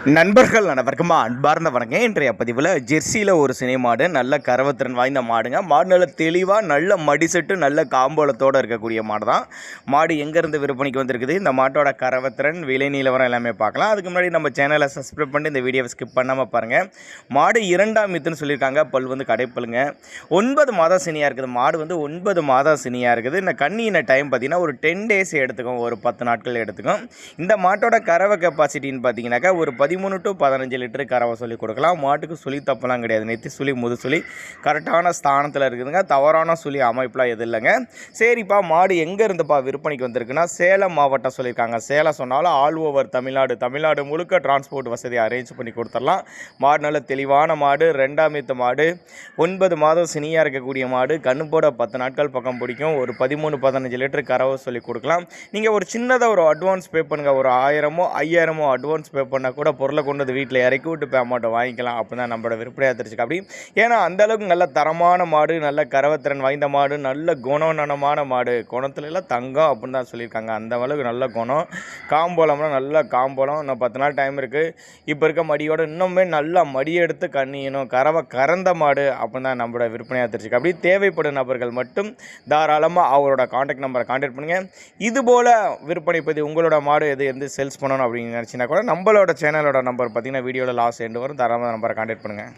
நண்பர்கள் அனைவருக்கும் அன்பார்ந்த வணக்கம். இன்றைய பதிவில் ஜெர்சியில் ஒரு சினை மாடு, நல்ல கறவத்திறன் வாய்ந்த மாடுங்க. மாடு நல்ல தெளிவாக நல்ல மடிசெட்டு நல்ல காம்போலத்தோடு இருக்கக்கூடிய மாடு தான். மாடு எங்கேருந்து விற்பனைக்கு வந்திருக்குது, இந்த மாட்டோட கறவத்திறன் விலை நிலவரம் எல்லாமே பார்க்கலாம். அதுக்கு முன்னாடி நம்ம சேனலை சப்ஸ்கிரைப் பண்ணி இந்த வீடியோவை ஸ்கிப் பண்ணாமல் பாருங்கள். மாடு 2ஆம் ஈத்துன்னு சொல்லியிருக்காங்க. பல் வந்து கடைப்பலுங்க. 9 மாதம் சினியாக இருக்குது. மாடு வந்து 9 மாதம் சினியாக இருக்குது. இந்த கண்ணின டைம் பார்த்திங்கன்னா ஒரு 10 டேஸ் எடுத்துக்கும், ஒரு 10 நாட்கள் எடுத்துக்கும். இந்த மாட்டோட கறவை கெப்பாசிட்டின்னு பார்த்தீங்கன்னாக்கா ஒரு 13 to 15 லிட்டரு கறவை சொல்லி கொடுக்கலாம். மாட்டுக்கு சுழி தப்பெல்லாம் கிடையாது. நெத்தி சுழி முது சுழி கரெக்டான ஸ்தானத்தில் இருக்குதுங்க. தவறான சுழி அமைப்பெலாம் எதுவும் இல்லைங்க. சரிப்பா, மாடு எங்கே இருந்துப்பா விற்பனைக்கு வந்திருக்குன்னா சேலம் மாவட்டம் சொல்லியிருக்காங்க. சேலம் சொன்னாலும் ஆல் ஓவர் தமிழ்நாடு முழுக்க டிரான்ஸ்போர்ட் வசதி அரேஞ்ச் பண்ணி கொடுத்துடலாம். மாடு நல்ல தெளிவான மாடு, 2ஆம் ஈத்து மாடு, 9 மாதம் சினியாக இருக்கக்கூடிய மாடு. கண்ணு போட 10 நாட்கள் பக்கம் பிடிக்கும். ஒரு 13-15 லிட்டரு கறவை சொல்லி கொடுக்கலாம். நீங்கள் ஒரு சின்னதாக ஒரு அட்வான்ஸ் பே பண்ணுங்கள். ஒரு 1000மோ 5000மோ அட்வான்ஸ் பே பண்ணால் கூட பொருளை கொண்டு வந்து வீட்டில் இறக்கி விட்டு பேமெண்ட்டை வாங்கிக்கலாம். அப்படி தான் நம்மளோட விற்பனையாக தெரிஞ்சுக்க. அப்படி ஏன்னா அந்தளவுக்கு நல்ல தரமான மாடு, நல்ல கறவத்திறன் வாய்ந்த மாடு, நல்ல குணநனமான மாடு. குணத்துலலாம் தங்கம் அப்படின்னு தான் சொல்லியிருக்காங்க. அந்த அளவுக்கு நல்ல குணம். காம்போலம்லாம் நல்ல காம்போலம். இன்னும் 10 நாள் டைம் இருக்குது. இப்போ இருக்க மடியோட இன்னுமே நல்லா மடியெடுத்து கண்ணியணும். கறவை கறந்த மாடு அப்படின்னு தான் நம்மளோட விற்பனையாக தெரிஞ்சுக்க. அப்படி தேவைப்படும் நபர்கள் மட்டும் தாராளமாக அவரோட காண்டாக்ட் நம்பரை காண்டாக்ட் பண்ணுங்கள். இதுபோல் விற்பனை பற்றி உங்களோட மாடு எது சேல்ஸ் பண்ணணும் அப்படின்னு நினச்சினா கூட நம்மளோட சேனலோட நம்பர் பார்த்தீங்கன்னா வீடியோவில் லாஸ்ட் எண்டு வரும். தரமாக நம்பரை காண்டாக்ட் பண்ணுங்கள்.